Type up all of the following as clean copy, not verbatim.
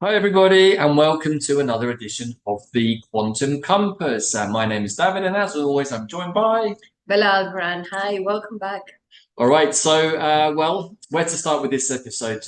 Hi everybody and welcome to another edition of the Quantum Compass. My name is David and as always I'm joined by Bella Alvaran. Hi, welcome back. All right, so where to start with this episode?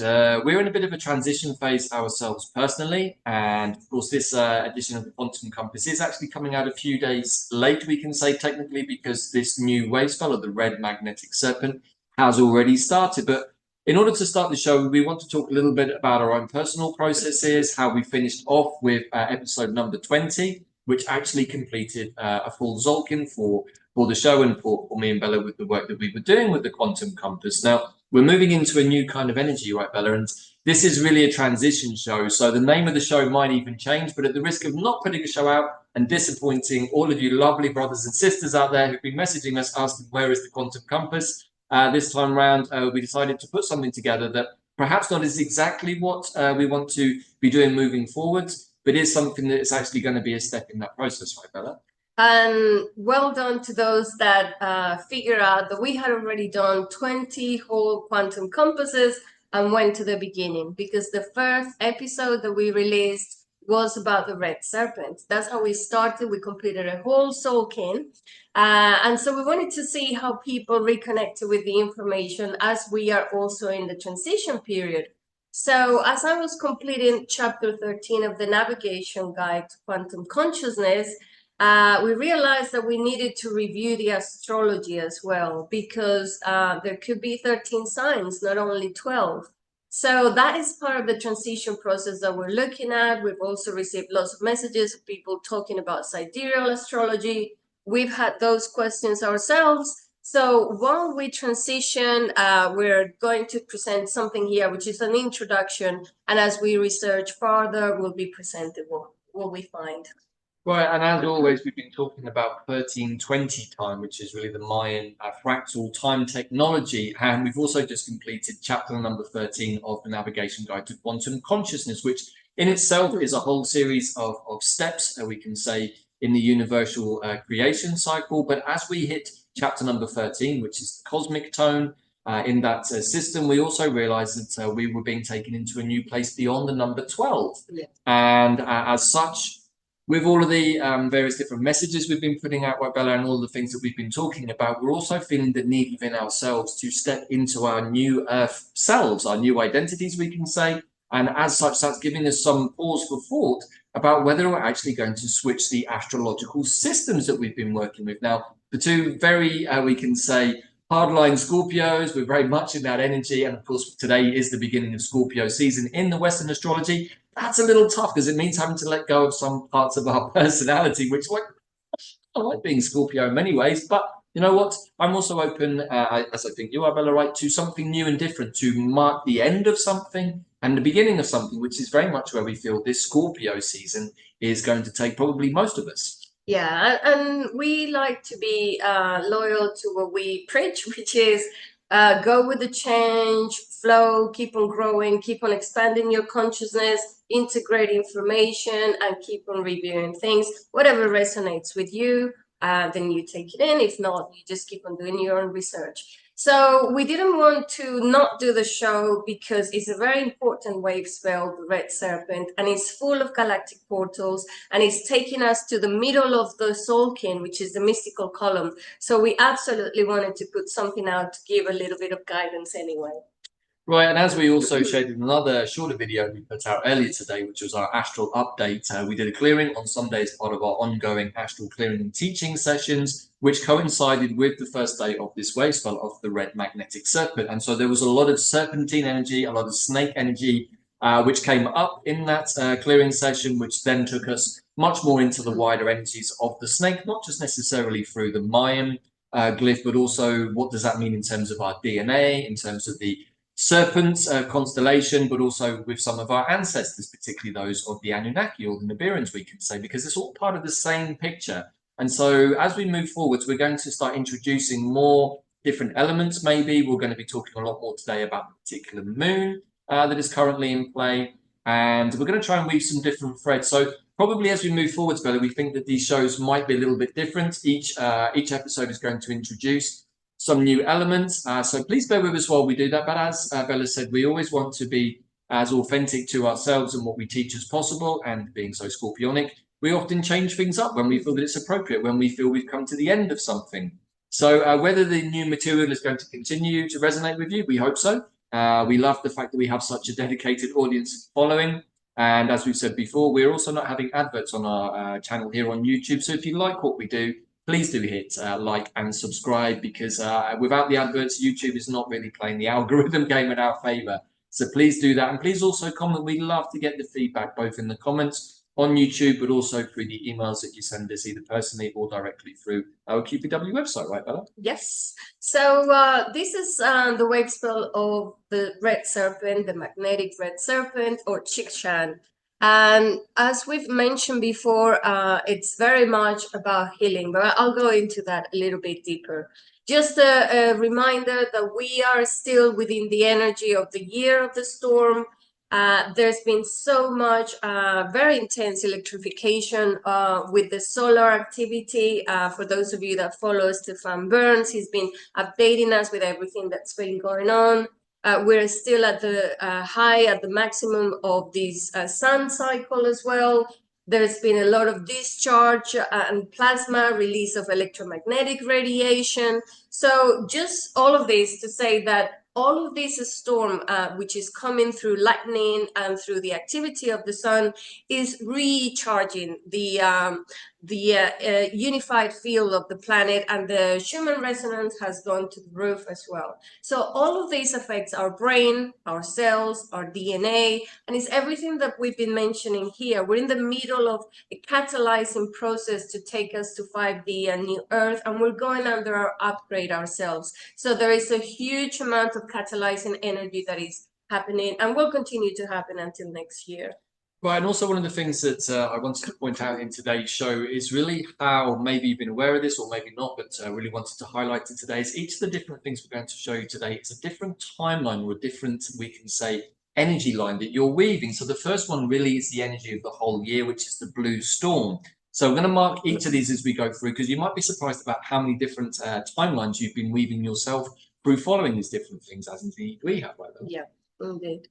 We're in a bit of a transition phase ourselves personally, and of course this edition of the Quantum Compass is actually coming out a few days late, we can say technically, because this new wavespell of the red magnetic serpent has already started. But in order to start the show, we want to talk a little bit about our own personal processes, how we finished off with episode number 20, which actually completed a full Zolkin for the show and for me and Bella with the work that we were doing with the Quantum Compass. Now, we're moving into a new kind of energy, right, Bella? And this is really a transition show. So the name of the show might even change, but at the risk of not putting a show out and disappointing all of you lovely brothers and sisters out there who've been messaging us asking where is the Quantum Compass, this time around, we decided to put something together that perhaps not is exactly what we want to be doing moving forward, but is something that is actually going to be a step in that process, right, Bella? And well done to those that figure out that we had already done 20 whole quantum compasses and went to the beginning, because the first episode that we released was about the red serpent. That's how we started. We completed a whole soul-kin. And so we wanted to see how people reconnected with the information as we are also in the transition period. So as I was completing chapter 13 of the navigation guide to quantum consciousness, we realized that we needed to review the astrology as well, because there could be 13 signs, not only 12. So that is part of the transition process that we're looking at. We've also received lots of messages of people talking about sidereal astrology. We've had those questions ourselves. So while we transition, we're going to present something here, which is an introduction. And as we research further, we'll be presented what we find. Right, and as always, we've been talking about 1320 time, which is really the Mayan fractal time technology. And we've also just completed chapter number 13 of the Navigation Guide to Quantum Consciousness, which in itself is a whole series of steps, we can say, in the universal creation cycle. But as we hit chapter number 13, which is the cosmic tone, in that system, we also realized that we were being taken into a new place beyond the number 12. Yeah. And as such, with all of the various different messages we've been putting out, right, Bella, and all the things that we've been talking about, we're also feeling the need within ourselves to step into our new earth selves, our new identities, we can say. And as such, that's giving us some pause for thought about whether we're actually going to switch the astrological systems that we've been working with. Now, the two very, we can say, hardline Scorpios, we're very much in that energy. And of course, today is the beginning of Scorpio season in the Western astrology. That's a little tough because it means having to let go of some parts of our personality, which I like being Scorpio in many ways. But you know what? I'm also open, as I think you are, Bella, right, to something new and different, to mark the end of something and the beginning of something, which is very much where we feel this Scorpio season is going to take probably most of us. Yeah, and we like to be loyal to what we preach, which is go with the change, flow, keep on growing, keep on expanding your consciousness, integrate information, and keep on reviewing things. Whatever resonates with you, then you take it in. If not, you just keep on doing your own research. So we didn't want to not do the show because it's a very important wave spell, the red serpent, and it's full of galactic portals, and it's taking us to the middle of the soulkin, which is the mystical column. So we absolutely wanted to put something out to give a little bit of guidance anyway. Right, and as we also shared in another shorter video we put out earlier today, which was our astral update, we did a clearing on Sunday as part of our ongoing astral clearing and teaching sessions, which coincided with the first day of this wave spell of the red magnetic serpent. And so there was a lot of serpentine energy, a lot of snake energy, which came up in that clearing session, which then took us much more into the wider energies of the snake, not just necessarily through the Mayan glyph, but also what does that mean in terms of our DNA, in terms of the Serpent constellation, but also with some of our ancestors, particularly those of the Anunnaki or the Nibiruans, we can say, because it's all part of the same picture. And so as we move forwards, we're going to start introducing more different elements. Maybe we're going to be talking a lot more today about the particular moon that is currently in play. And we're going to try and weave some different threads. So probably as we move forwards, Bella, we think that these shows might be a little bit different. Each episode is going to introduce some new elements. So please bear with us while we do that. But as Bella said, we always want to be as authentic to ourselves and what we teach as possible, and being so Scorpionic, we often change things up when we feel that it's appropriate, when we feel we've come to the end of something. So whether the new material is going to continue to resonate with you, we hope so. We love the fact that we have such a dedicated audience following. And as we've said before, we're also not having adverts on our channel here on YouTube. So if you like what we do, please do hit like and subscribe, because without the adverts, YouTube is not really playing the algorithm game in our favor. So please do that. And please also comment. We love to get the feedback, both in the comments on YouTube, but also through the emails that you send us, either personally or directly through our QPW website, right, Bella? Yes. So this is the wave spell of the red serpent, the magnetic red serpent, or Chikshan. And as we've mentioned before, it's very much about healing, but I'll go into that a little bit deeper. Just a reminder that we are still within the energy of the year of the storm. There's been so much very intense electrification with the solar activity. For those of you that follow Stefan Burns, he's been updating us with everything that's been going on. We're still at the high, at the maximum of this sun cycle as well. There's been a lot of discharge and plasma release of electromagnetic radiation. So just all of this to say that all of this storm, which is coming through lightning and through the activity of the sun, is recharging the unified field of the planet, and the Schumann resonance has gone to the roof as well. So all of this affects our brain, our cells, our DNA, and it's everything that we've been mentioning here. We're in the middle of a catalyzing process to take us to 5D and New Earth, and we're going under our upgrade ourselves. So there is a huge amount of catalyzing energy that is happening and will continue to happen until next year. Right, and also one of the things that I wanted to point out in today's show is really how, maybe you've been aware of this or maybe not, but really wanted to highlight it today, is each of the different things we're going to show you today is a different timeline, or a different, we can say, energy line that you're weaving. So the first one really is the energy of the whole year, which is the blue storm. So I'm going to mark each of these as we go through, because you might be surprised about how many different timelines you've been weaving yourself through following these different things, as indeed we have. Right? Yeah, indeed.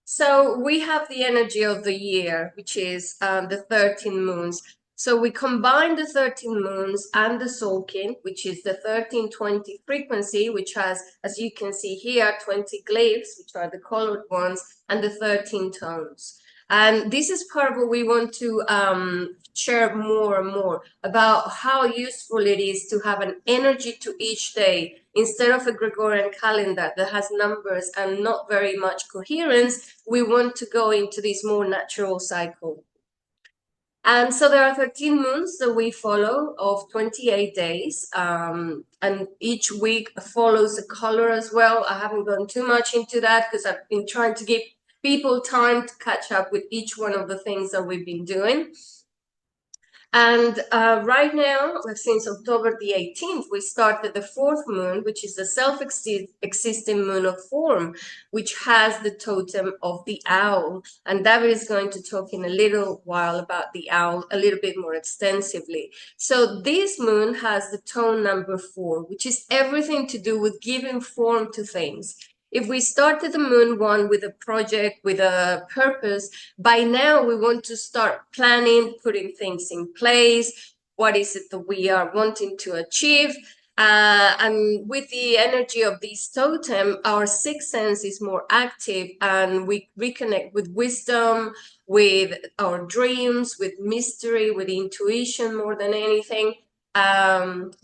So we have the energy of the year, which is the 13 moons. So we combine the 13 moons and the Solkin, which is the 1320 frequency, which has, as you can see here, 20 glyphs, which are the colored ones, and the 13 tones. And this is part of what we want to share more and more about how useful it is to have an energy to each day instead of a Gregorian calendar that has numbers and not very much coherence. We want to go into this more natural cycle. And so there are 13 moons that we follow of 28 days, and each week follows a color as well. I haven't gone too much into that because I've been trying to give people time to catch up with each one of the things that we've been doing. And right now, since October the 18th, we started the fourth moon, which is the self-existing moon of form, which has the totem of the owl. And David is going to talk in a little while about the owl a little bit more extensively. So this moon has the tone number 4, which is everything to do with giving form to things. If we started the moon one with a project, with a purpose, by now we want to start planning, putting things in place. What is it that we are wanting to achieve? And with the energy of this totem, our sixth sense is more active, and we reconnect with wisdom, with our dreams, with mystery, with intuition more than anything.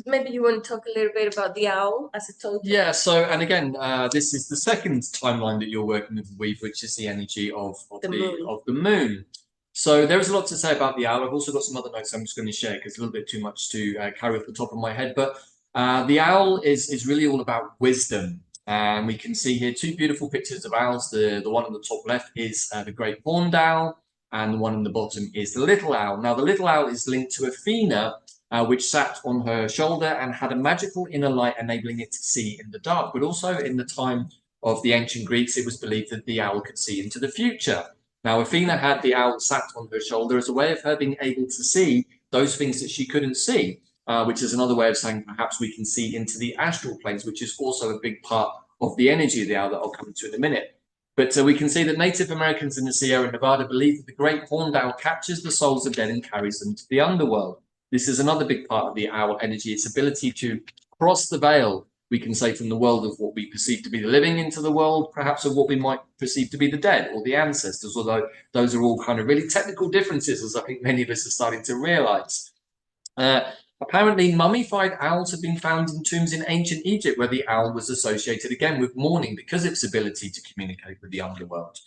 Maybe you want to talk a little bit about the owl as a totem? Yeah, so, and again, this is the second timeline that you're working with, Weave, which is the energy of the moon. So there is a lot to say about the owl. I've also got some other notes I'm just going to share because it's a little bit too much to carry off the top of my head. But the owl is really all about wisdom. And we can see here two beautiful pictures of owls. The one on the top left is the great horned owl, and the one on the bottom is the little owl. Now, the little owl is linked to Athena, which sat on her shoulder and had a magical inner light enabling it to see in the dark. But also in the time of the ancient Greeks, it was believed that the owl could see into the future. Now, Athena had the owl sat on her shoulder as a way of her being able to see those things that she couldn't see, which is another way of saying perhaps we can see into the astral planes, which is also a big part of the energy of the owl that I'll come to in a minute. But we can see that Native Americans in the Sierra Nevada believe that the great horned owl captures the souls of dead and carries them to the underworld. This is another big part of the owl energy, its ability to cross the veil, we can say, from the world of what we perceive to be the living into the world, perhaps of what we might perceive to be the dead or the ancestors, although those are all kind of really technical differences, as I think many of us are starting to realize. Apparently, mummified owls have been found in tombs in ancient Egypt, where the owl was associated again with mourning because of its ability to communicate with the underworld.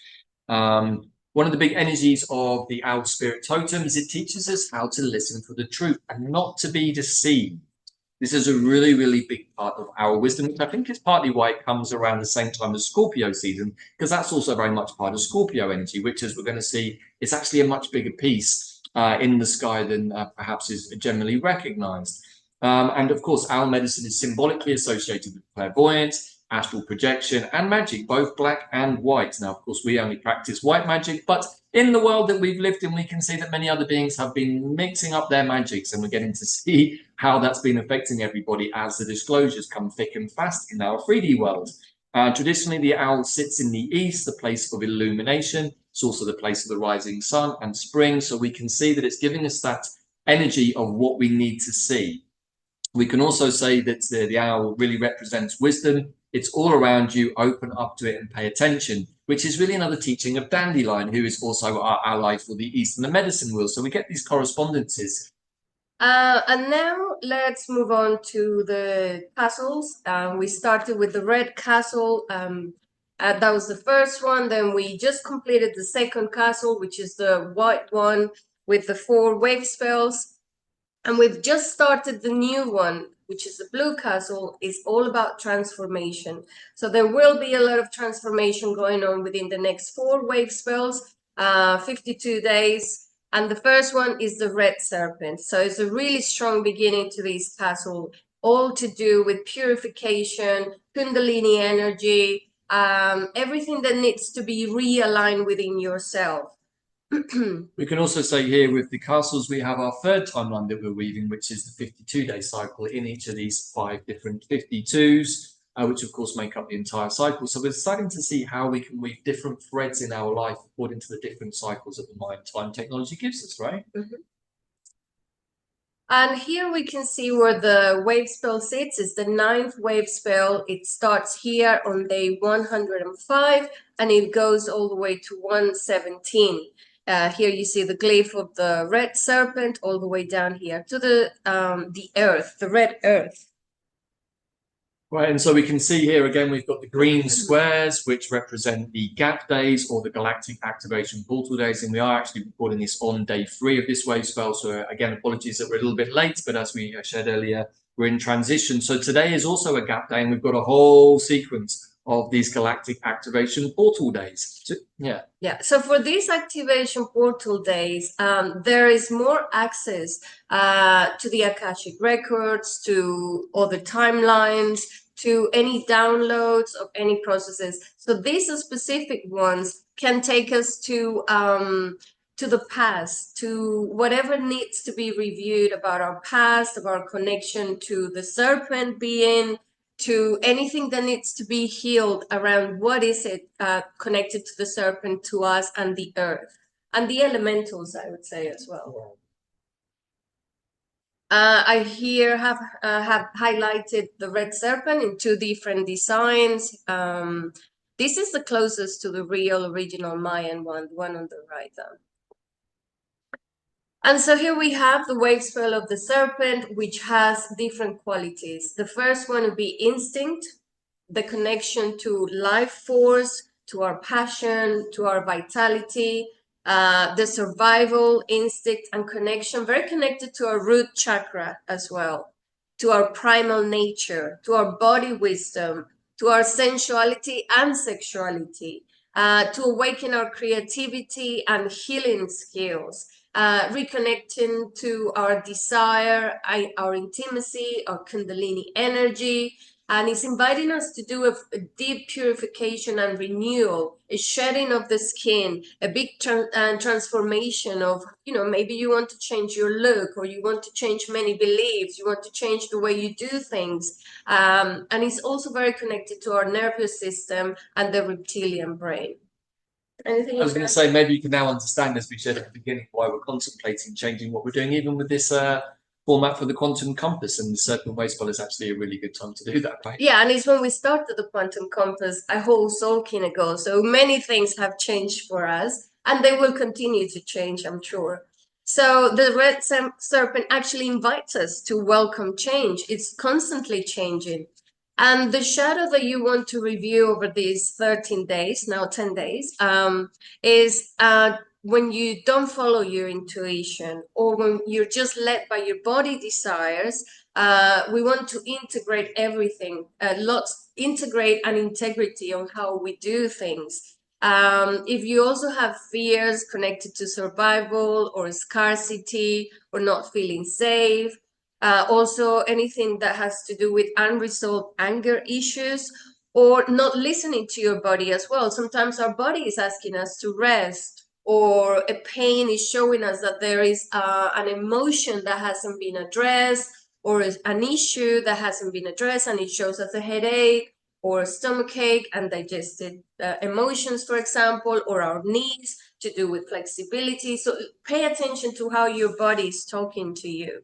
One of the big energies of the owl spirit totem is it teaches us how to listen for the truth and not to be deceived. This is a really, really big part of our wisdom, which I think is partly why it comes around the same time as Scorpio season, because that's also very much part of Scorpio energy, which, as we're going to see, is actually a much bigger piece in the sky than perhaps is generally recognized. And of course, owl medicine is symbolically associated with clairvoyance, astral projection, and magic, both black and white. Now, of course, we only practice white magic, but in the world that we've lived in, we can see that many other beings have been mixing up their magics, and we're getting to see how that's been affecting everybody as the disclosures come thick and fast in our 3D world. Traditionally, the owl sits in the east, the place of illumination. It's also the place of the rising sun and spring, so we can see that it's giving us that energy of what we need to see. We can also say that the owl really represents wisdom. It's all around you, open up to it and pay attention, which is really another teaching of Dandelion, who is also our ally for the East and the medicine wheel. So we get these correspondences. And now let's move on to the castles. We started with the red castle. That was the first one. Then we just completed the second castle, which is the white one with the 4 wave spells. And we've just started the new one, which is the blue castle. Is all about transformation. So there will be a lot of transformation going on within the next 4 wave spells, 52 days. And the first one is the red serpent. So it's a really strong beginning to this castle, all to do with purification, kundalini energy, everything that needs to be realigned within yourself. We can also say here with the castles, we have our third timeline that we're weaving, which is the 52-day cycle in each of these 5 different 52s, which of course make up the entire cycle. So we're starting to see how we can weave different threads in our life according to the different cycles that the Mayan time technology gives us, right? Mm-hmm. And here we can see where the wave spell sits. It's the 9th wave spell. It starts here on day 105 and it goes all the way to 117. Here you see the glyph of the red serpent all the way down here to the earth, the red earth. Right, and so we can see here again, we've got the green squares, which represent the gap days or the galactic activation portal days. And we are actually recording this on day 3 of this wave spell. So again, apologies that we're a little bit late, but as we shared earlier, we're in transition. So today is also a gap day, and we've got a whole sequence of these galactic activation portal days. So, yeah. So for these activation portal days, there is more access to the Akashic records, to other timelines, to any downloads of any processes. So these specific ones can take us to the past, to whatever needs to be reviewed about our past, of our connection to the serpent being, to anything that needs to be healed around what is it connected to the serpent, to us, and the earth, and the elementals, I would say, as well. I here have highlighted the red serpent in 2 different designs. This is the closest to the real original Mayan one, the one on the right there. And so here we have the wave spell of the serpent, which has different qualities. The first one would be instinct, the connection to life force, to our passion, to our vitality, the survival instinct and connection, very connected to our root chakra as well, to our primal nature, to our body wisdom, to our sensuality and sexuality, to awaken our creativity and healing skills, reconnecting to our desire, our intimacy, our kundalini energy. And it's inviting us to do a deep purification and renewal, a shedding of the skin, a big transformation of, maybe you want to change your look, or you want to change many beliefs, you want to change the way you do things. And it's also very connected to our nervous system and the reptilian brain. Anything I was going to say, maybe you can now understand, as we said at the beginning, why we're contemplating changing what we're doing, even with this format for the quantum compass. And the Serpent wavespell is actually a really good time to do that, right? Yeah, and it's when we started the quantum compass a whole sulking ago. So many things have changed for us, and they will continue to change, I'm sure. So the red serpent actually invites us to welcome change. It's constantly changing. And the shadow that you want to review over these 13 days, now 10 days, is when you don't follow your intuition, or when you're just led by your body desires. We want to integrate everything, integrate an integrity on how we do things. If you also have fears connected to survival or scarcity or not feeling safe, also anything that has to do with unresolved anger issues or not listening to your body as well. Sometimes our body is asking us to rest, or a pain is showing us that there is an emotion that hasn't been addressed, or an issue that hasn't been addressed, and it shows us a headache or a stomachache and digested emotions, for example, or our knees to do with flexibility. So pay attention to how your body is talking to you.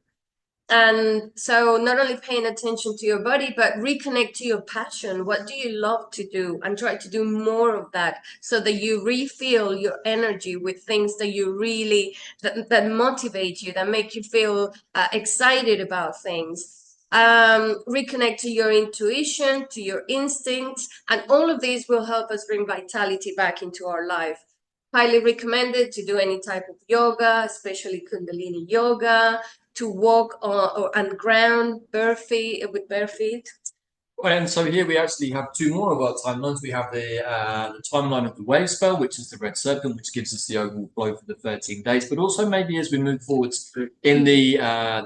And so not only paying attention to your body, but reconnect to your passion. What do you love to do? And try to do more of that so that you refill your energy with things that you really, that motivate you, that make you feel excited about things. Reconnect to your intuition, to your instincts, and all of these will help us bring vitality back into our life. Highly recommended to do any type of yoga, especially Kundalini yoga, to walk on ground with bare feet. And so here we actually have two more of our timelines. We have the timeline of the wavespell, which is the red serpent, which gives us the overall flow for the 13 days. But also maybe as we move forward in the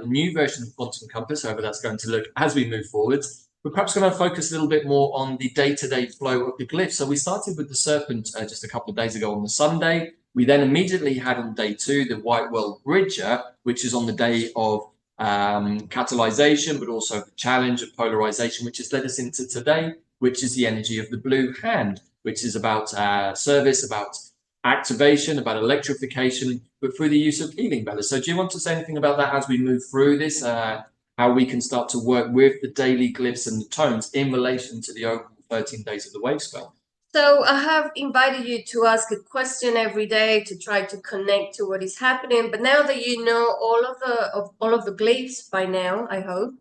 new version of quantum compass, however that's going to look as we move forward, we're perhaps going to focus a little bit more on the day-to-day flow of the glyphs. So we started with the serpent just a couple of days ago on the Sunday. We then immediately had on day 2 the white world bridger, which is on the day of catalyzation, but also the challenge of polarization, which has led us into today, which is the energy of the blue hand, which is about service, about activation, about electrification, but through the use of healing, Bella. So do you want to say anything about that as we move through this, how we can start to work with the daily glyphs and the tones in relation to the overall 13 days of the wave spell? So I have invited you to ask a question every day to try to connect to what is happening. But now that you know all of the glyphs by now, I hope,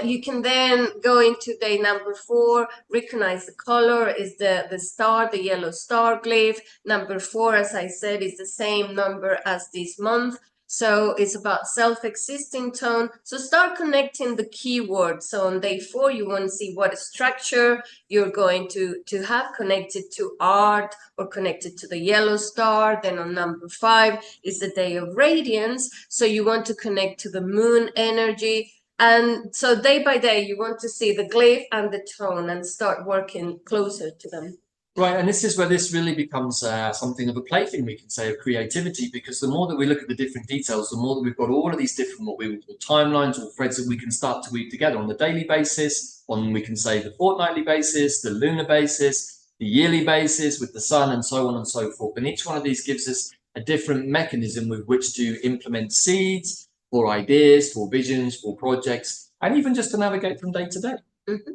you can then go into day number 4, recognize the color is the star, the yellow star glyph. Number 4, as I said, is the same number as this month. So it's about self-existing tone. So start connecting the keywords. So on day 4, you want to see what structure you're going to have connected to art or connected to the yellow star. Then on number 5 is the day of radiance. So you want to connect to the moon energy. And so day by day, you want to see the glyph and the tone and start working closer to them. Right, and this is where this really becomes something of a plaything, we can say, of creativity, because the more that we look at the different details, the more that we've got all of these different, what we would call timelines or threads that we can start to weave together on the daily basis, on, we can say, the fortnightly basis, the lunar basis, the yearly basis with the sun, and so on and so forth. And each one of these gives us a different mechanism with which to implement seeds, for ideas, for visions, for projects, and even just to navigate from day to day. Mm-hmm.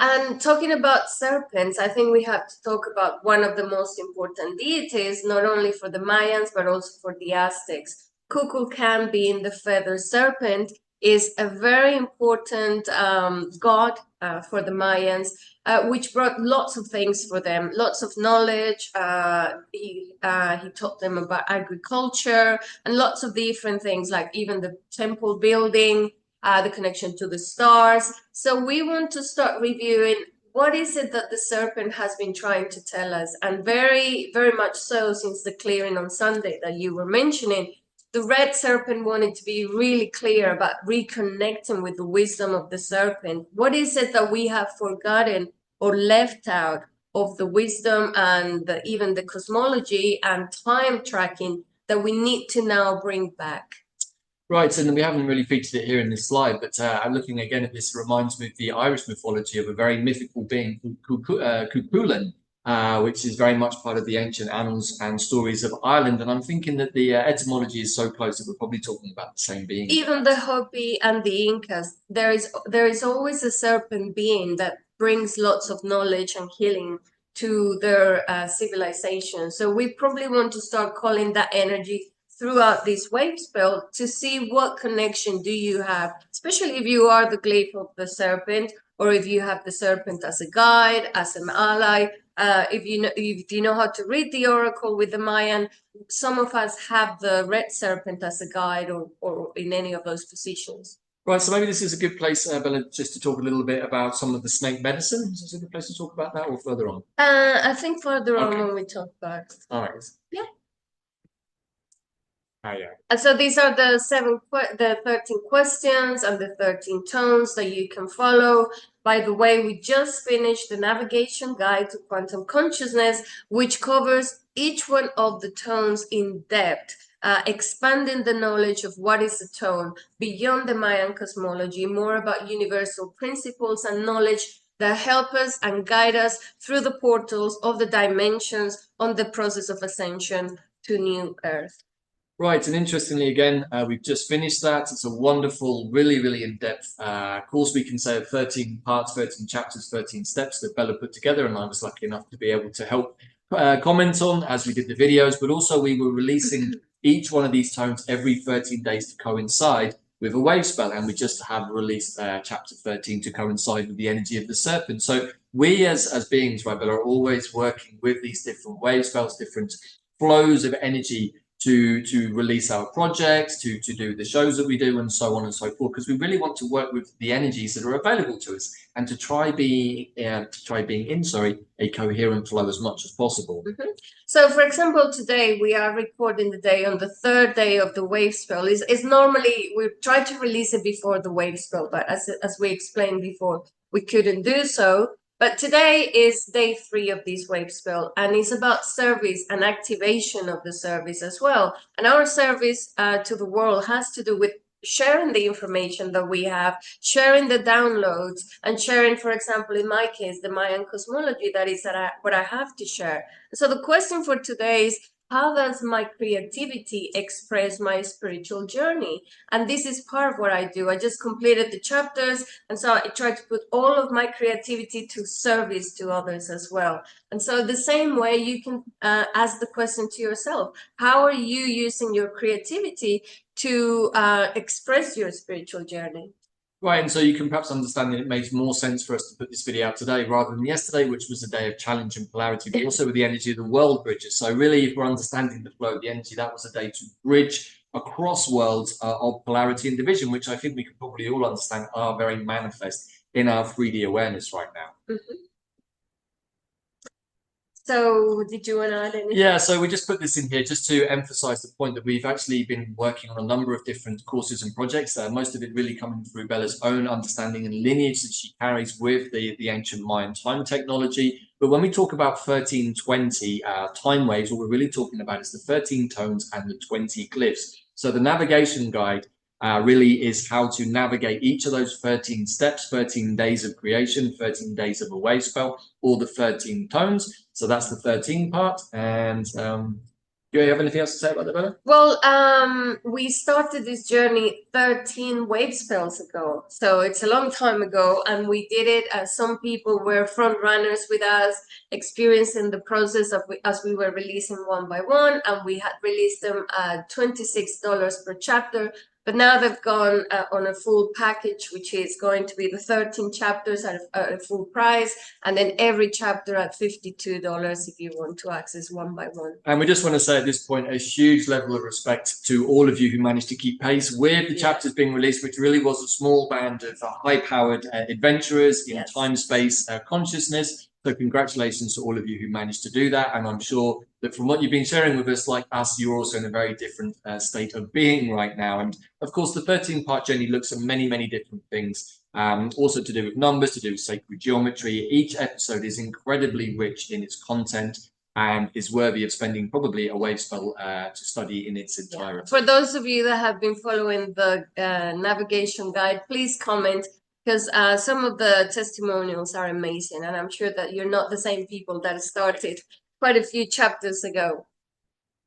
And talking about serpents, I think we have to talk about one of the most important deities, not only for the Mayans, but also for the Aztecs. Kukulkan, being the feather serpent, is a very important god for the Mayans, which brought lots of things for them, lots of knowledge. He taught them about agriculture and lots of different things, like even the temple building, the connection to the stars. So we want to start reviewing what is it that the serpent has been trying to tell us. And very, very much so since the clearing on Sunday that you were mentioning, the red serpent wanted to be really clear about reconnecting with the wisdom of the serpent. What is it that we have forgotten or left out of the wisdom and even the cosmology and time tracking that we need to now bring back? Right, and we haven't really featured it here in this slide, but looking again at this reminds me of the Irish mythology of a very mythical being called Cuchulainn, which is very much part of the ancient annals and stories of Ireland. And I'm thinking that the etymology is so close that we're probably talking about the same being. Even the Hopi and the Incas, there is always a serpent being that brings lots of knowledge and healing to their civilization. So we probably want to start calling that energy throughout this wave spell to see what connection do you have, especially if you are the glyph of the serpent, or if you have the serpent as a guide, as an ally. If you know how to read the oracle with the Mayan, some of us have the red serpent as a guide, or in any of those positions. Right, so maybe this is a good place, Bella, just to talk a little bit about some of the snake medicine. Is this a good place to talk about that, or further on? I think further on when we talk about it. All right. Yeah. Oh, yeah. And so these are the 13 questions and the 13 tones that you can follow. By the way, we just finished the navigation guide to quantum consciousness, which covers each one of the tones in depth, expanding the knowledge of what is a tone beyond the Mayan cosmology, more about universal principles and knowledge that help us and guide us through the portals of the dimensions on the process of ascension to new Earth. Right, and interestingly, again, we've just finished that. It's a wonderful, really, really in-depth course, we can say, of 13 parts, 13 chapters, 13 steps that Bella put together, and I was lucky enough to be able to help comment on as we did the videos, but also we were releasing each one of these tones every 13 days to coincide with a wave spell, and we just have released chapter 13 to coincide with the energy of the serpent. So we as beings, right, Bella, are always working with these different wave spells, different flows of energy to release our projects, to do the shows that we do, and so on and so forth, because we really want to work with the energies that are available to us and to try being in a coherent flow as much as possible. So, for example, today we are recording the day on the 3rd day of the wave spell. Is normally we try to release it before the wave spell, but as we explained before, we couldn't do so. But today is day 3 of this wave spell, and it's about service and activation of the service as well. And our service to the world has to do with sharing the information that we have, sharing the downloads, and sharing, for example, in my case, the Mayan cosmology, that is what I have to share. So the question for today is, how does my creativity express my spiritual journey? And this is part of what I do. I just completed the chapters, and so I try to put all of my creativity to service to others as well. And so the same way, you can ask the question to yourself, how are you using your creativity to express your spiritual journey? Right, and so you can perhaps understand that it makes more sense for us to put this video out today rather than yesterday, which was a day of challenge and polarity, but also with the energy of the world bridges. So really, if we're understanding the flow of the energy, that was a day to bridge across worlds of polarity and division, which I think we can probably all understand are very manifest in our 3D awareness right now. So did you want to add anything? Yeah, so we just put this in here just to emphasize the point that we've actually been working on a number of different courses and projects, most of it really coming through Bella's own understanding and lineage that she carries with the ancient Mayan time technology. But when we talk about 1320 time waves, what we're really talking about is the 13 tones and the 20 glyphs. So the navigation guide really is how to navigate each of those 13 steps, 13 days of creation, 13 days of a wave spell, or the 13 tones. So that's the 13 part. And do you have anything else to say about that, Bella? Well, we started this journey 13 wave spells ago. So it's a long time ago, and we did it. Some people were front runners with us, experiencing the process as we were releasing one by one, and we had released them at $26 per chapter. But now they've gone on a full package, which is going to be the 13 chapters at a full price, and then every chapter at $52 if you want to access one by one. And we just want to say at this point a huge level of respect to all of you who managed to keep pace with the chapters being released, which really was a small band of high-powered adventurers in time-space consciousness. So congratulations to all of you who managed to do that. And I'm sure that from what you've been sharing with us, like us, you're also in a very different state of being right now. And of course, the 13-part journey looks at many, many different things, also to do with numbers, to do with sacred geometry. Each episode is incredibly rich in its content and is worthy of spending probably a wave spell to study in its entirety. For those of you that have been following the navigation guide, please comment, because some of the testimonials are amazing, and I'm sure that you're not the same people that started quite a few chapters ago.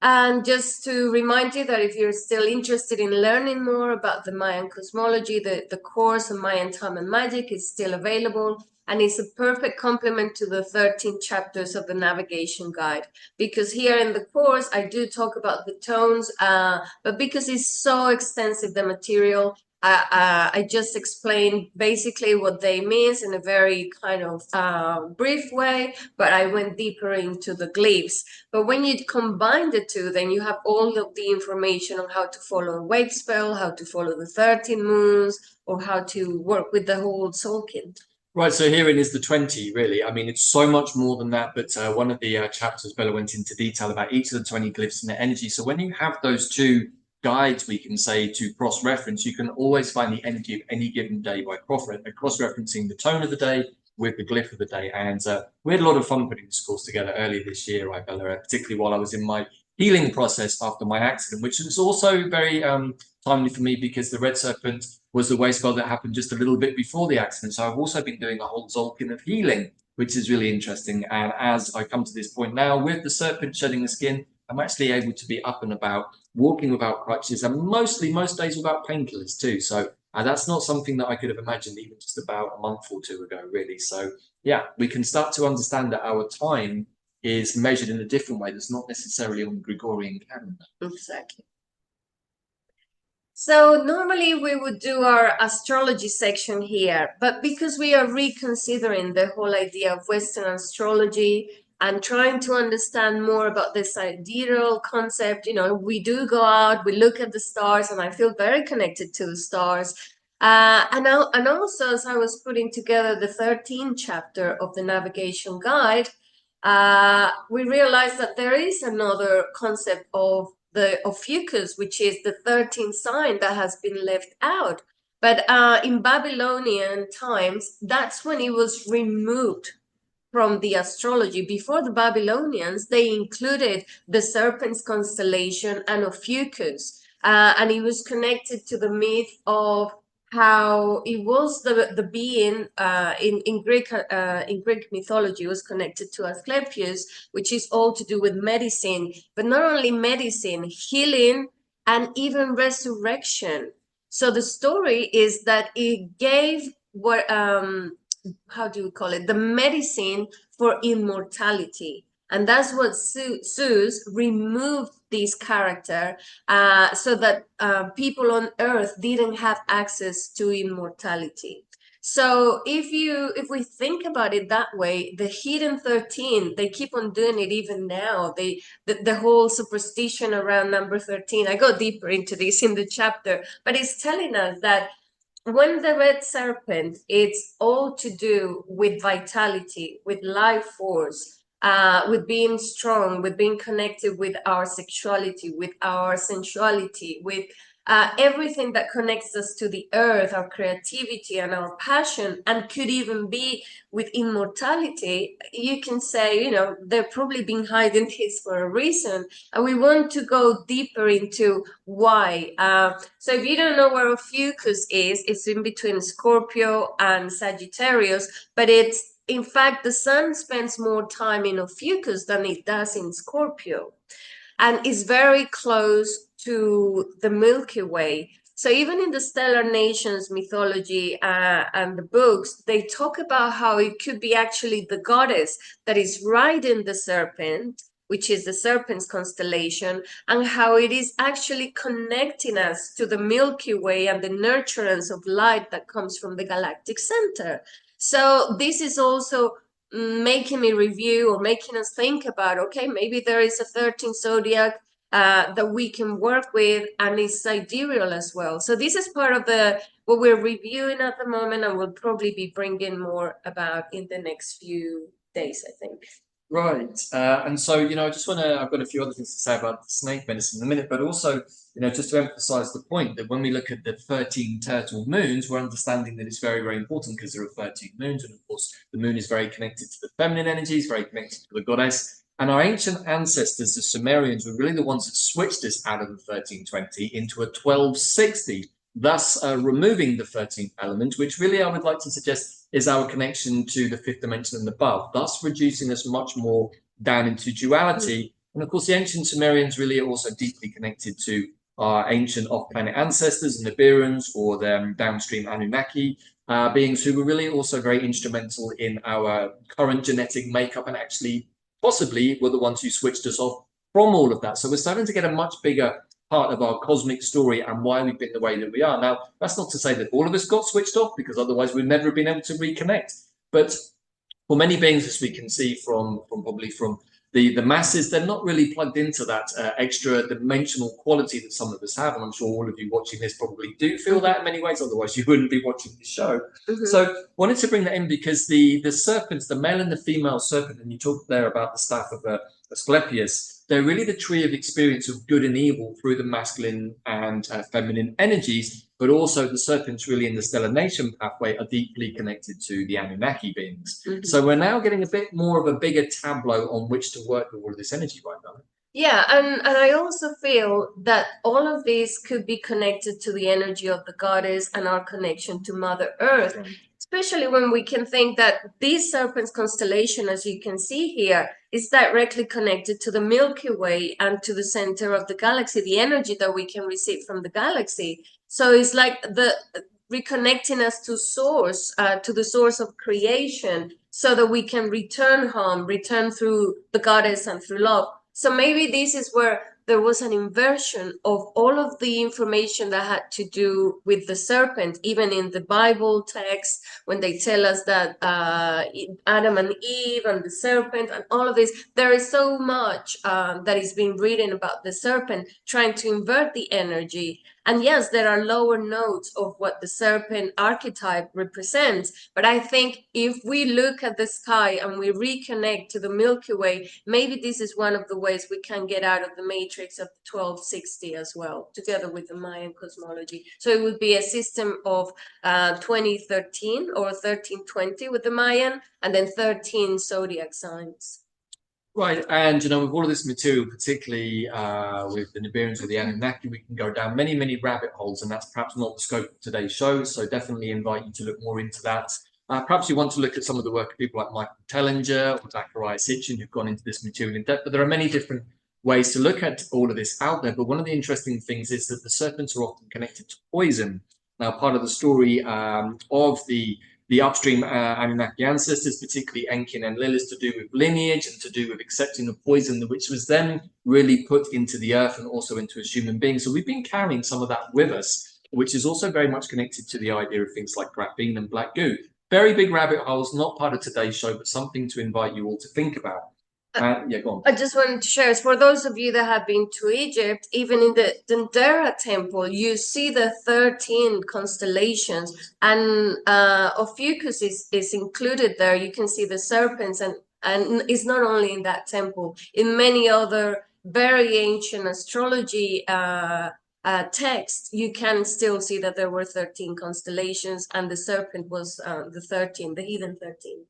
And just to remind you that if you're still interested in learning more about the Mayan cosmology, the course on Mayan time and magic is still available, and it's a perfect complement to the 13 chapters of the navigation guide. Because here in the course, I do talk about the tones, but because it's so extensive, the material, I just explained basically what they mean in a very kind of brief way, but I went deeper into the glyphs. But when you combine the two, then you have all of the information on how to follow a wavespell, how to follow the 13 moons, or how to work with the whole Solkin. Right, so herein is the 20, really. I mean, it's so much more than that, but one of the chapters, Bella went into detail about each of the 20 glyphs and their energy. So when you have those two guides, we can say, to cross-reference, you can always find the energy of any given day by cross-referencing the tone of the day with the glyph of the day. And we had a lot of fun putting this course together earlier this year, right, Bella, particularly while I was in my healing process after my accident, which was also very timely for me because the Red Serpent was the wavespell that happened just a little bit before the accident. So I've also been doing a whole Zolkin of healing, which is really interesting. And as I come to this point now, with the Serpent shedding the skin, I'm actually able to be up and about, walking without crutches, and most days without painkillers too. So that's not something that I could have imagined even just about a month or two ago, really. So yeah, we can start to understand that our time is measured in a different way that's not necessarily on the Gregorian calendar. Exactly. So normally we would do our astrology section here, but because we are reconsidering the whole idea of Western astrology and trying to understand more about this sidereal concept, you know, we do go out, we look at the stars, and I feel very connected to the stars. And also, as I was putting together the 13th chapter of the navigation guide, we realized that there is another concept of the Ophiuchus, which is the 13th sign that has been left out. But in Babylonian times, that's when it was removed from the astrology. Before the Babylonians, they included the Serpent's constellation and Ophiuchus, and it was connected to the myth of how it was the being in Greek mythology was connected to Asclepius, which is all to do with medicine, but not only medicine, healing, and even resurrection. So the story is that it gave what how do we call it, the medicine for immortality. And that's what Zeus removed this character so that people on earth didn't have access to immortality. So if we think about it that way, the hidden 13, they keep on doing it even now. The whole superstition around number 13, I go deeper into this in the chapter, but it's telling us that when the red serpent, it's all to do with vitality, with life force, with being strong, with being connected with our sexuality, with our sensuality, with everything that connects us to the earth, our creativity and our passion, and could even be with immortality. You can say, you know, they've probably been hiding this for a reason, and we want to go deeper into why. So if you don't know where Ophiuchus is, it's in between Scorpio and Sagittarius, but it's, in fact, the sun spends more time in Ophiuchus than it does in Scorpio, and is very close to the Milky Way. So even in the Stellar Nations mythology and the books, they talk about how it could be actually the goddess that is riding the serpent, which is the Serpent's constellation, and how it is actually connecting us to the Milky Way and the nurturance of light that comes from the galactic center. So this is also making me review or making us think about, okay, maybe there is a 13th zodiac that we can work with, and it's sidereal as well. So this is part of what we're reviewing at the moment, and we'll probably be bringing more about in the next few days, I think. Right. And so, you know, I've got a few other things to say about snake medicine in a minute, but also, you know, just to emphasize the point that when we look at the 13 turtle moons, we're understanding that it's very, very important because there are 13 moons. And of course, the moon is very connected to the feminine energies, very connected to the goddess. And our ancient ancestors, the Sumerians, were really the ones that switched us out of the 1320 into a 1260. thus removing the 13th element, which really I would like to suggest is our connection to the 5th dimension and above, thus reducing us much more down into duality. And of course, the ancient Sumerians really are also deeply connected to our ancient off-planet ancestors, the Nibiruans, or their downstream Anunnaki beings, who were really also very instrumental in our current genetic makeup, and actually possibly were the ones who switched us off from all of that. So we're starting to get a much bigger part of our cosmic story and why we've been the way that we are. Now, that's not to say that all of us got switched off, because otherwise we'd never have been able to reconnect. But for many beings, as we can see from the masses, they're not really plugged into that extra dimensional quality that some of us have. And I'm sure all of you watching this probably do feel that in many ways, otherwise you wouldn't be watching this show. So wanted to bring that in because the serpents, the male and the female serpent, and you talked there about the staff of Asclepius, they're really the tree of experience of good and evil through the masculine and feminine energies, but also the serpents really in the stellar nation pathway are deeply connected to the Anunnaki beings. So we're now getting a bit more of a bigger tableau on which to work with all of this energy right now. Yeah, and I also feel that all of this could be connected to the energy of the goddess and our connection to Mother Earth, especially when we can think that this Serpent's constellation, as you can see here, is directly connected to the Milky Way and to the center of the galaxy, the energy that we can receive from the galaxy. So it's like the reconnecting us to source, to the source of creation, so that we can return home, return through the goddess and through love. So maybe this is where there was an inversion of all of the information that had to do with the serpent, even in the Bible text, when they tell us that Adam and Eve and the serpent and all of this, there is so much that is being written about the serpent, trying to invert the energy. And yes, there are lower notes of what the serpent archetype represents. But I think if we look at the sky and we reconnect to the Milky Way, maybe this is one of the ways we can get out of the matrix of 1260 as well, together with the Mayan cosmology. So it would be a system of 2013 or 1320 with the Mayan, and then 13 zodiac signs. Right, and with all of this material, particularly with the Nibiruans or the Anunnaki, we can go down many, many rabbit holes, and that's perhaps not the scope of today's show. So definitely invite you to look more into that. Perhaps you want to look at some of the work of people like Michael Tellinger or Zacharias Hitchin, who've gone into this material in depth. But there are many different ways to look at all of this out there. But one of the interesting things is that the serpents are often connected to poison. Now, part of the story of the upstream Anunnaki ancestors, particularly Enki and Enlil, is to do with lineage and to do with accepting the poison, which was then really put into the earth and also into us human beings. So we've been carrying some of that with us, which is also very much connected to the idea of things like graphene and black goo. Very big rabbit holes, not part of today's show, but something to invite you all to think about. Yeah, go on. I just wanted to share, for those of you that have been to Egypt, even in the Dendera temple, you see the 13 constellations, and Ophiuchus is included there. You can see the serpents, and it's not only in that temple, in many other very ancient astrology texts, you can still see that there were 13 constellations, and the serpent was the 13, the heathen 13.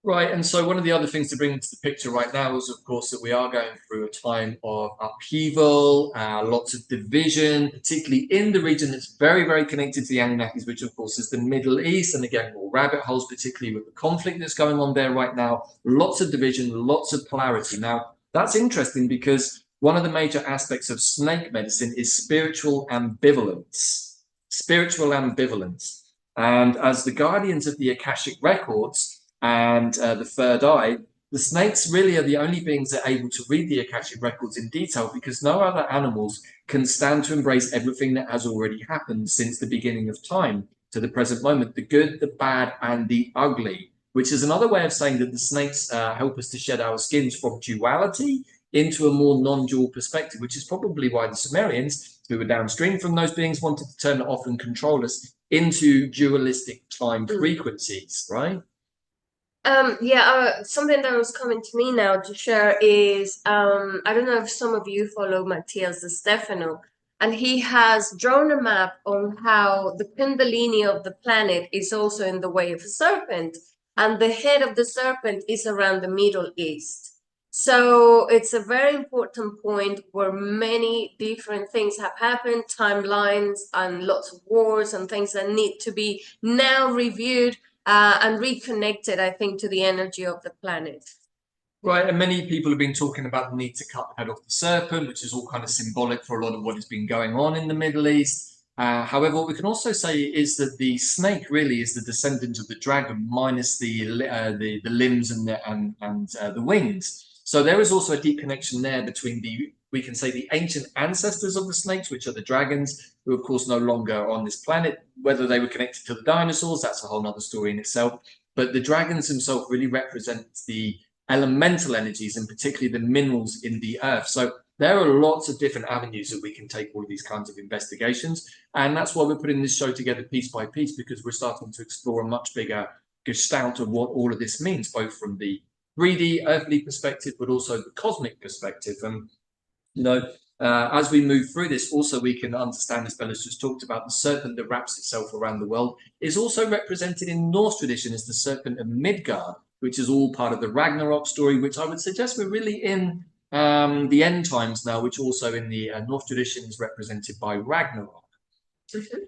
Right, and so one of the other things to bring into the picture right now is, of course, that we are going through a time of upheaval, lots of division, particularly in the region that's very, very connected to the Anunnakis, which, of course, is the Middle East. And again, more rabbit holes, particularly with the conflict that's going on there right now. Lots of division, lots of polarity. Now, that's interesting because one of the major aspects of snake medicine is spiritual ambivalence. Spiritual ambivalence. And as the guardians of the Akashic records, and the third eye, the snakes really are the only beings that are able to read the Akashic records in detail, because no other animals can stand to embrace everything that has already happened since the beginning of time to the present moment, the good, the bad, and the ugly, which is another way of saying that the snakes help us to shed our skins from duality into a more non-dual perspective, which is probably why the Sumerians, who were downstream from those beings, wanted to turn it off and control us into dualistic time frequencies, right? Something that was coming to me now to share is, I don't know if some of you follow Matthias de Stefano, and he has drawn a map on how the Kundalini of the planet is also in the way of a serpent, and the head of the serpent is around the Middle East. So it's a very important point where many different things have happened, timelines and lots of wars and things that need to be now reviewed and reconnected, I think, to the energy of the planet. Right, and many people have been talking about the need to cut the head off the serpent, which is all kind of symbolic for a lot of what has been going on in the Middle East. However, what we can also say is that the snake really is the descendant of the dragon, minus the limbs and the wings. So there is also a deep connection there between we can say the ancient ancestors of the snakes, which are the dragons, who of course no longer are on this planet. Whether they were connected to the dinosaurs, that's a whole other story in itself. But the dragons themselves really represent the elemental energies and particularly the minerals in the earth. So there are lots of different avenues that we can take all of these kinds of investigations. And that's why we're putting this show together piece by piece, because we're starting to explore a much bigger gestalt of what all of this means, both from the 3D earthly perspective, but also the cosmic perspective. And, as we move through this, also we can understand, as Bella's just talked about, the serpent that wraps itself around the world is also represented in Norse tradition as the serpent of Midgard, which is all part of the Ragnarok story, which I would suggest we're really in the end times now, which also in the North tradition is represented by Ragnarok.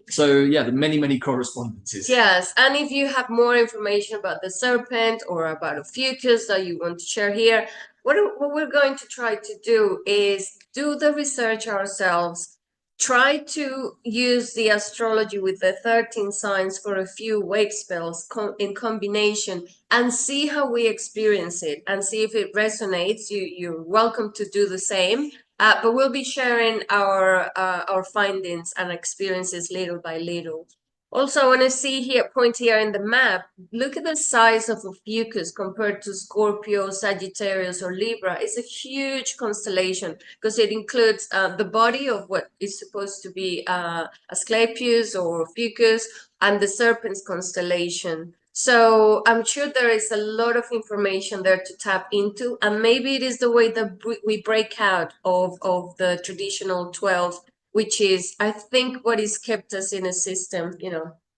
So yeah, the many correspondences. Yes, and if you have more information about the serpent or about Ophiuchus that you want to share here, what we're going to try to do is do the research ourselves, try to use the astrology with the 13 signs for a few wave spells in combination and see how we experience it and see if it resonates. You're welcome to do the same. But we'll be sharing our findings and experiences little by little. Also, I want to see here, point here in the map, look at the size of Ophiuchus compared to Scorpio, Sagittarius, or Libra. It's a huge constellation because it includes the body of what is supposed to be Asclepius or Ophiuchus and the Serpent's constellation. So I'm sure there is a lot of information there to tap into, and maybe it is the way that we break out of the traditional 12, which is, I think, what has kept us in a system,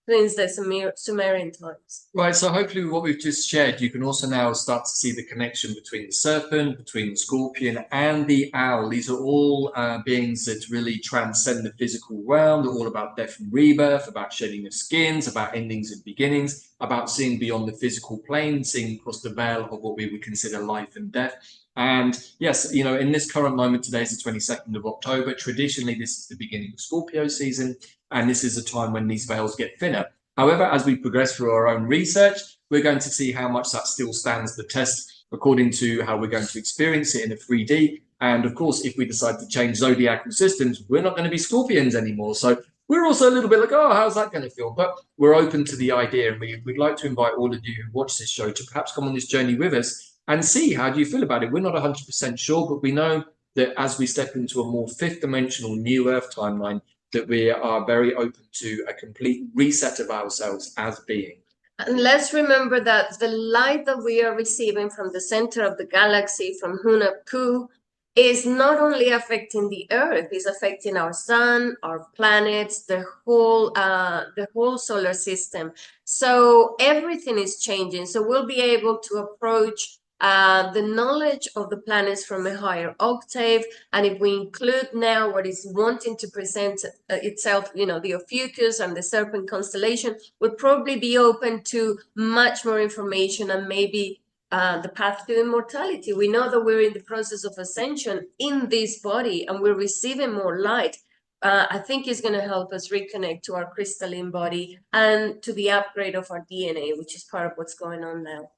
since the Sumerian times. Right, so hopefully with what we've just shared, you can also now start to see the connection between the serpent, between the scorpion, and the owl. These are all beings that really transcend the physical realm. They're all about death and rebirth, about shedding of skins, about endings and beginnings, about seeing beyond the physical plane, seeing across the veil of what we would consider life and death. And yes, in this current moment, today is the 22nd of October. Traditionally, this is the beginning of Scorpio season, and this is a time when these veils get thinner. However, as we progress through our own research, we're going to see how much that still stands the test according to how we're going to experience it in a 3D. And of course, if we decide to change zodiacal systems, we're not going to be scorpions anymore. So we're also a little bit like, oh, how's that going to feel? But we're open to the idea, and we'd like to invite all of you who watch this show to perhaps come on this journey with us and see how do you feel about it. We're not 100% sure, but we know that as we step into a more fifth dimensional new Earth timeline, that we are very open to a complete reset of ourselves as beings. And let's remember that the light that we are receiving from the center of the galaxy, from Hunab-Ku, is not only affecting the Earth, it's affecting our sun, our planets, the whole solar system. So everything is changing. So we'll be able to approach the knowledge of the planets from a higher octave, and if we include now what is wanting to present itself, the Ophiuchus and the Serpent constellation, would probably be open to much more information and maybe the path to immortality. We know that we're in the process of ascension in this body, and we're receiving more light. I think it's going to help us reconnect to our crystalline body and to the upgrade of our DNA, which is part of what's going on now.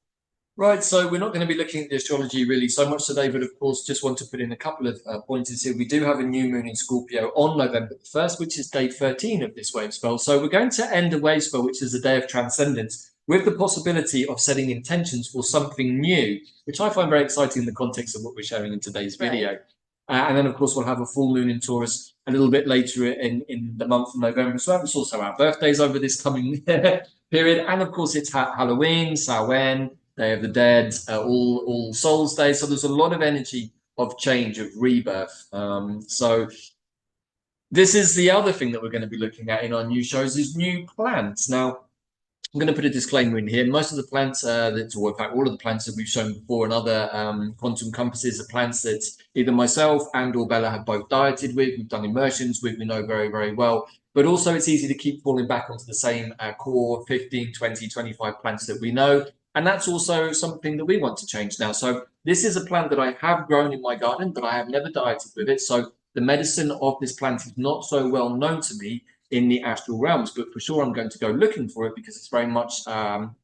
Right, so we're not going to be looking at the astrology really so much today, but of course, just want to put in a couple of pointers here. We do have a new moon in Scorpio on November the 1st, which is day 13 of this wave spell. So we're going to end a wave spell, which is a day of transcendence, with the possibility of setting intentions for something new, which I find very exciting in the context of what we're sharing in today's video. Right. And then, of course, we'll have a full moon in Taurus a little bit later in the month of November. So it's also our birthdays over this coming period. And, of course, it's Halloween, Samhain, Day of the Dead, All Souls Day. So there's a lot of energy of change, of rebirth. So this is the other thing that we're going to be looking at in our new shows is new plants. Now, I'm going to put a disclaimer in here. Most of the plants or in fact, all of the plants that we've shown before and other quantum compasses are plants that either myself and or Bella have both dieted with, we've done immersions with, we know very, very well. But also it's easy to keep falling back onto the same core 15, 20, 25 plants that we know. And that's also something that we want to change now. So this is a plant that I have grown in my garden, but I have never dieted with it. So the medicine of this plant is not so well known to me in the astral realms, but for sure I'm going to go looking for it because it's very much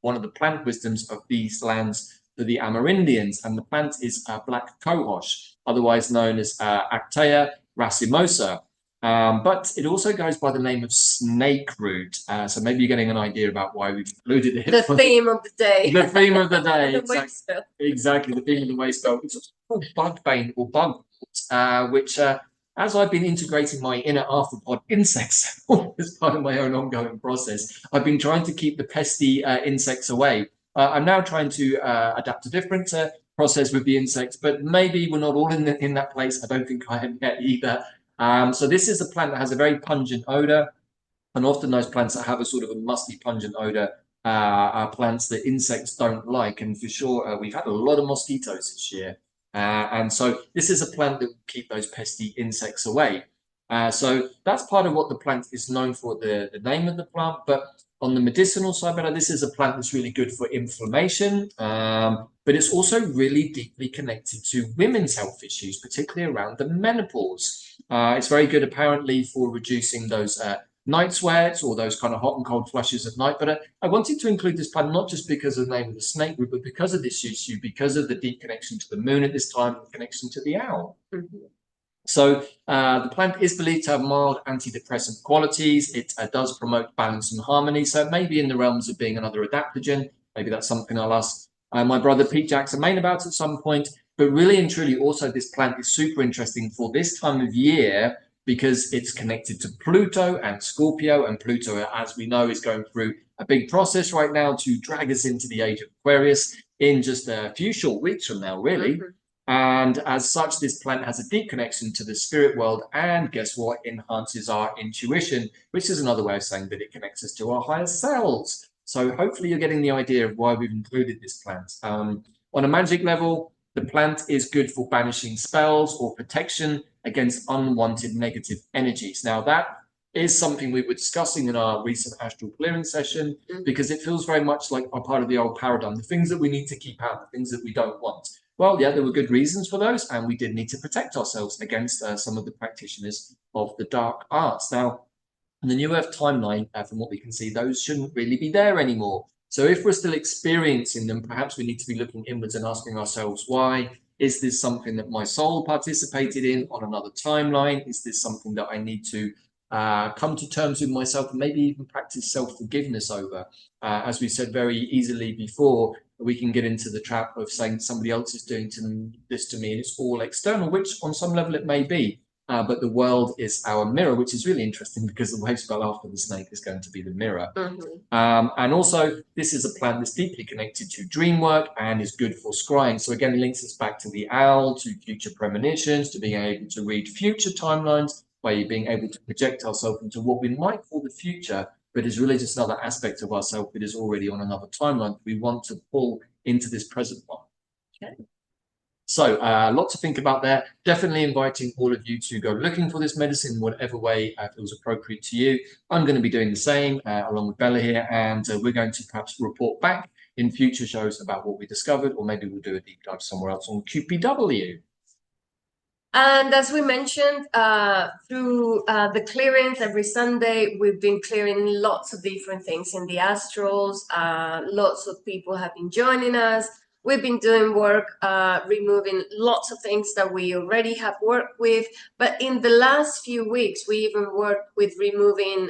one of the plant wisdoms of these lands for the Amerindians, and the plant is black cohosh, otherwise known as Actaea racemosa. But it also goes by the name of snake root. So maybe you're getting an idea about why we've included it. The theme of the day. The theme of the day. The exactly, exactly, the theme of the wavespell. It's also called bugbane or bugwort, which as I've been integrating my inner arthropod insects as part of my own ongoing process, I've been trying to keep the pesty insects away. I'm now trying to adapt a different process with the insects, but maybe we're not all in that place. I don't think I am yet either. So this is a plant that has a very pungent odor, and often those plants that have a sort of a musty, pungent odor are plants that insects don't like. And for sure, we've had a lot of mosquitoes this year. And so this is a plant that will keep those pesty insects away. So that's part of what the plant is known for, the name of the plant. But on the medicinal side, this is a plant that's really good for inflammation, but it's also really deeply connected to women's health issues, particularly around the menopause. It's very good, apparently, for reducing those night sweats or those kind of hot and cold flushes at night. But I wanted to include this plant not just because of the name of the snake root, but because of this issue, because of the deep connection to the moon at this time, and connection to the owl. Mm-hmm. So the plant is believed to have mild antidepressant qualities. It does promote balance and harmony. So maybe in the realms of being another adaptogen, maybe that's something I'll ask my brother Pete Jackson Mayan about at some point. But really and truly, also this plant is super interesting for this time of year because it's connected to Pluto and Scorpio. And Pluto, as we know, is going through a big process right now to drag us into the age of Aquarius in just a few short weeks from now, really. Mm-hmm. And as such, this plant has a deep connection to the spirit world, and guess what? Enhances our intuition, which is another way of saying that it connects us to our higher selves. So hopefully you're getting the idea of why we've included this plant. On a magic level, the plant is good for banishing spells or protection against unwanted negative energies. Now, that is something we were discussing in our recent astral clearing session, because it feels very much like a part of the old paradigm, the things that we need to keep out, the things that we don't want. Well, yeah, there were good reasons for those, and we did need to protect ourselves against some of the practitioners of the dark arts. Now, in the New Earth timeline, from what we can see, those shouldn't really be there anymore. So if we're still experiencing them, perhaps we need to be looking inwards and asking ourselves, why? Is this something that my soul participated in on another timeline? Is this something that I need to come to terms with myself and maybe even practice self-forgiveness over? As we said very easily before, we can get into the trap of saying somebody else is doing this to me and it's all external, which on some level it may be. But the world is our mirror, which is really interesting because the wave spell after the snake is going to be the mirror. Mm-hmm. And also, this is a plant that's deeply connected to dream work and is good for scrying. So again, it links us back to the owl, to future premonitions, to being able to read future timelines, by being able to project ourselves into what we might call the future, but is really just another aspect of ourselves that is already on another timeline we want to pull into this present one. Okay. So lot to think about there. Definitely inviting all of you to go looking for this medicine in whatever way feels appropriate to you. I'm going to be doing the same along with Bella here, and we're going to perhaps report back in future shows about what we discovered, or maybe we'll do a deep dive somewhere else on QPW. And as we mentioned, through the clearings every Sunday, we've been clearing lots of different things in the astrals. Lots of people have been joining us. We've been doing work, removing lots of things that we already have worked with. But in the last few weeks, we even worked with removing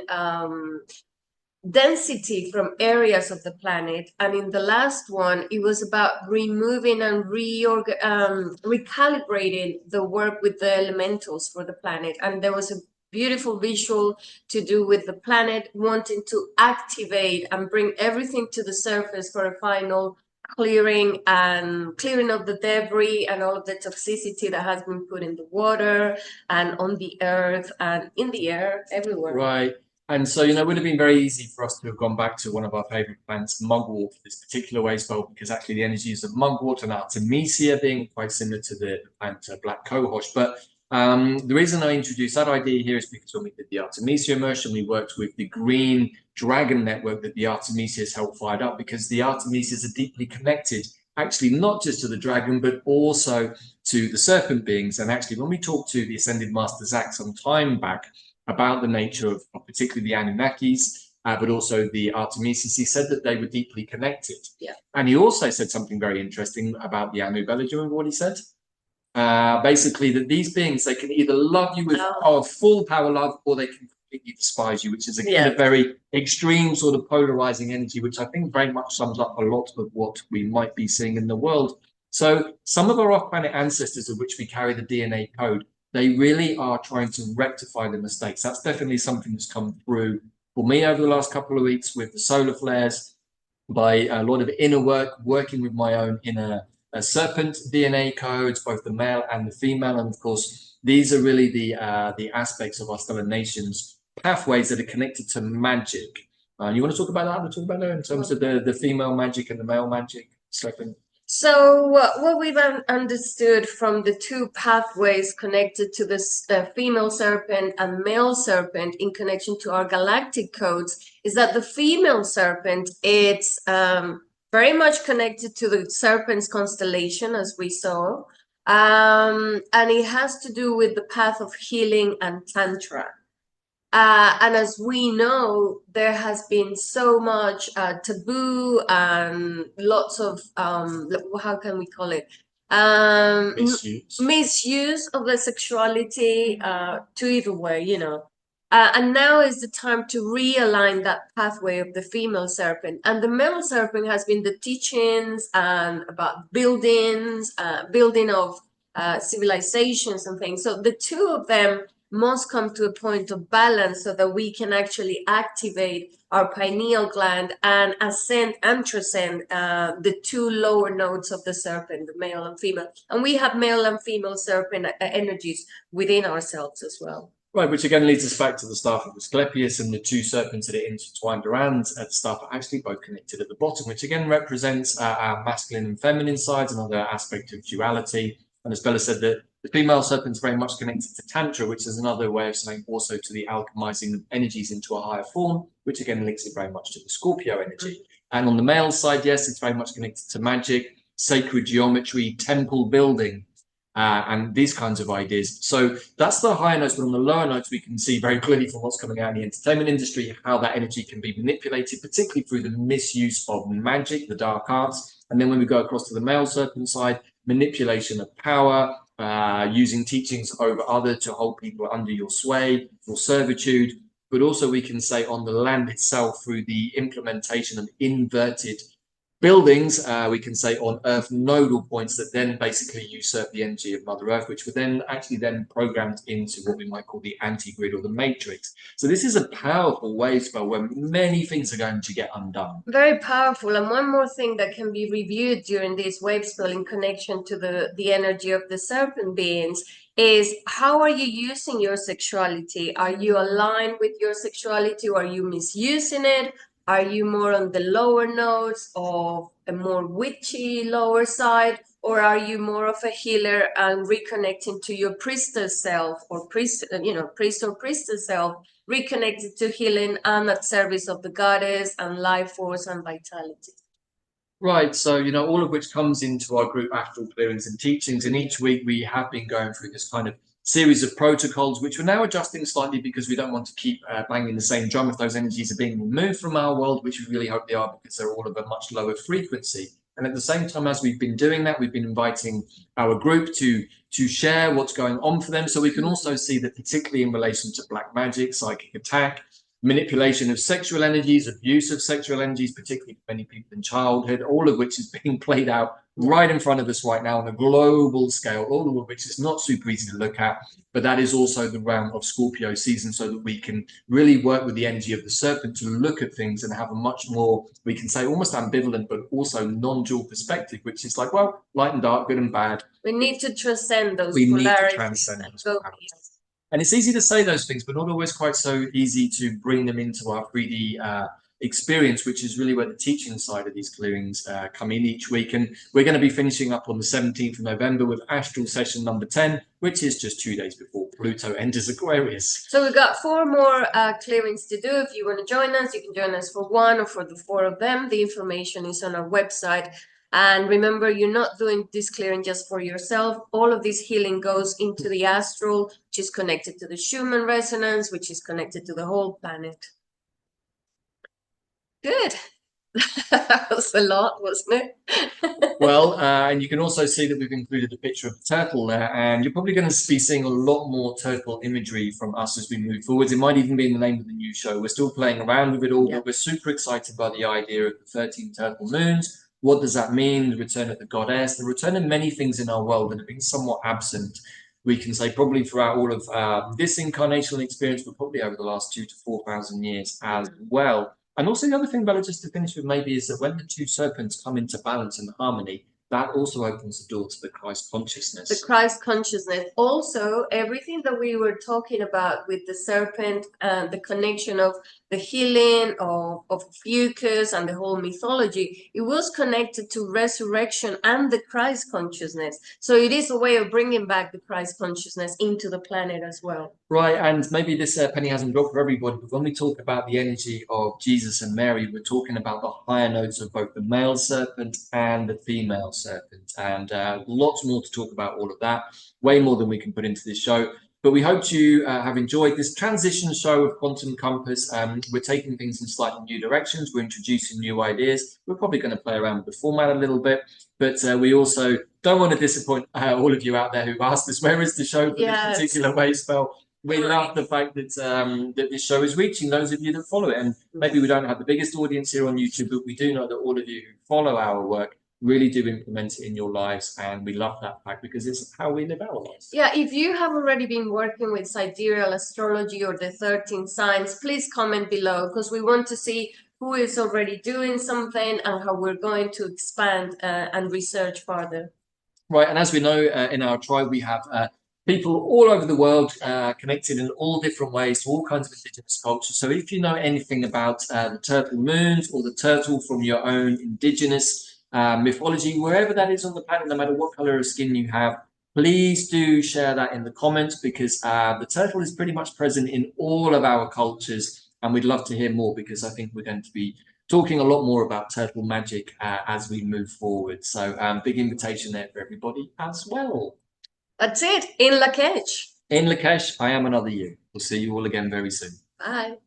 density from areas of the planet, and in the last one it was about removing and recalibrating the work with the elementals for the planet. And there was a beautiful visual to do with the planet wanting to activate and bring everything to the surface for a final clearing and clearing of the debris and all of the toxicity that has been put in the water and on the earth and in the air everywhere. Right. And so, it would have been very easy for us to have gone back to one of our favorite plants, mugwort, for this particular wavespell, because actually the energies of mugwort and Artemisia being quite similar to the plant black cohosh. But the reason I introduced that idea here is because when we did the Artemisia immersion, we worked with the green dragon network that the Artemisias helped fired up, because the Artemisias are deeply connected, actually not just to the dragon, but also to the serpent beings. And actually, when we talked to the Ascended Master Zach some time back about the nature of particularly the Anunnakis, but also the Artemises, he said that they were deeply connected. Yeah. And he also said something very interesting about the Anu Bella. Do you remember what he said? Basically, that these beings, they can either love you with full power love, or they can completely despise you, which is a kind of very extreme sort of polarizing energy, which I think very much sums up a lot of what we might be seeing in the world. So some of our off-planet ancestors, of which we carry the DNA code, they really are trying to rectify the mistakes. That's definitely something that's come through for me over the last couple of weeks with the solar flares, by a lot of inner work, working with my own inner serpent DNA codes, both the male and the female. And of course, these are really the aspects of our stellar nations pathways that are connected to magic. You want to talk about that? We'll talk about that in terms of the female magic and the male magic, Serpent. So what we've understood from the two pathways connected to this female serpent and male serpent in connection to our galactic codes is that the female serpent, it's very much connected to the serpent's constellation, as we saw, and it has to do with the path of healing and tantra. And as we know, there has been so much taboo and lots of, how can we call it? Misuse of the sexuality to either way, and now is the time to realign that pathway of the female serpent. And the male serpent has been the teachings and about building of civilizations and things. So the two of them must come to a point of balance so that we can actually activate our pineal gland and ascend and transcend the two lower nodes of the serpent, the male and female. And we have male and female serpent energies within ourselves as well. Right, which again leads us back to the staff of Asclepius, and the two serpents that are intertwined around the staff are actually both connected at the bottom, which again represents our masculine and feminine sides, another aspect of duality. And as Bella said, that the female serpent is very much connected to Tantra, which is another way of saying also to the alchemizing of energies into a higher form, which again links it very much to the Scorpio energy. And on the male side, yes, it's very much connected to magic, sacred geometry, temple building, and these kinds of ideas. So that's the higher notes, but on the lower notes, we can see very clearly from what's coming out in the entertainment industry, how that energy can be manipulated, particularly through the misuse of magic, the dark arts. And then when we go across to the male serpent side, manipulation of power, using teachings over others to hold people under your sway, your servitude. But also we can say on the land itself through the implementation of inverted buildings, we can say on Earth nodal points that then basically usurp the energy of Mother Earth, which were then actually then programmed into what we might call the anti-grid or the matrix. So this is a powerful wavespell where many things are going to get undone. Very powerful. And one more thing that can be reviewed during this wavespell in connection to the energy of the serpent beings is how are you using your sexuality? Are you aligned with your sexuality, or are you misusing it? Are you more on the lower nodes of a more witchy lower side, or are you more of a healer and reconnecting to your priestess self, or priest or priestess self, reconnected to healing and at service of the goddess and life force and vitality? Right, so all of which comes into our group Astral Clearings and Teachings, and each week we have been going through this kind of series of protocols, which we're now adjusting slightly because we don't want to keep banging the same drum if those energies are being removed from our world, which we really hope they are, because they're all of a much lower frequency. And at the same time, as we've been doing that, we've been inviting our group to share what's going on for them. So we can also see that, particularly in relation to black magic, psychic attack, manipulation of sexual energies, abuse of sexual energies, particularly for many people in childhood, all of which is being played out right in front of us right now on a global scale, all of which is not super easy to look at, but that is also the realm of Scorpio season, so that we can really work with the energy of the serpent to look at things and have a much more, we can say, almost ambivalent, but also non-dual perspective, which is like, well, light and dark, good and bad. We need to transcend those polarities. polarities. We need to transcend those polarities. And it's easy to say those things, but not always quite so easy to bring them into our 3D experience, which is really where the teaching side of these clearings come in each week. And we're going to be finishing up on the 17th of November with Astral session number 10, which is just 2 days before Pluto enters Aquarius. So we've got 4 more clearings to do. If you want to join us, you can join us for 1 or for the 4 of them. The information is on our website. And remember, you're not doing this clearing just for yourself. All of this healing goes into the astral, which is connected to the Schumann resonance, which is connected to the whole planet. Good. That was a lot, wasn't it? Well, and you can also see that we've included a picture of the turtle there, and you're probably going to be seeing a lot more turtle imagery from us as we move forwards. It might even be in the name of the new show. We're still playing around with it all, but we're super excited by the idea of the 13 turtle moons. What does that mean? The return of the goddess, the return of many things in our world that have been somewhat absent. We can say probably throughout all of this incarnational experience, but probably over the last 2,000 to 4,000 years as well. And also the other thing about it, just to finish with maybe, is that when the 2 serpents come into balance and harmony, that also opens the door to the Christ consciousness. The Christ consciousness. Also, everything that we were talking about with the serpent and the connection of the healing of Ophiuchus and the whole mythology, it was connected to resurrection and the Christ consciousness. So it is a way of bringing back the Christ consciousness into the planet as well. Right, and maybe this penny hasn't dropped for everybody, but when we talk about the energy of Jesus and Mary, we're talking about the higher nodes of both the male serpent and the female serpent, and lots more to talk about all of that, way more than we can put into this show. But we hope you have enjoyed this transition show of Quantum Compass. We're taking things in slightly new directions. We're introducing new ideas. We're probably going to play around with the format a little bit, but we also don't want to disappoint all of you out there who've asked us, where is the show for this particular wavespell? We love the fact that that this show is reaching those of you that follow it. And maybe we don't have the biggest audience here on YouTube, but we do know that all of you who follow our work really do implement it in your lives. And we love that fact because it's how we live our lives. Yeah, if you have already been working with sidereal astrology or the 13 signs, please comment below, because we want to see who is already doing something and how we're going to expand and research further. Right. And as we know, in our tribe, we have people all over the world connected in all different ways to all kinds of indigenous cultures. So if you know anything about the turtle moons or the turtle from your own indigenous mythology, wherever that is on the planet, no matter what color of skin you have, please do share that in the comments, because the turtle is pretty much present in all of our cultures, and we'd love to hear more, because I think we're going to be talking a lot more about turtle magic as we move forward. So big invitation there for everybody as well. That's it. In Lakesh. In Lakesh, I am another you. We'll see you all again very soon. Bye.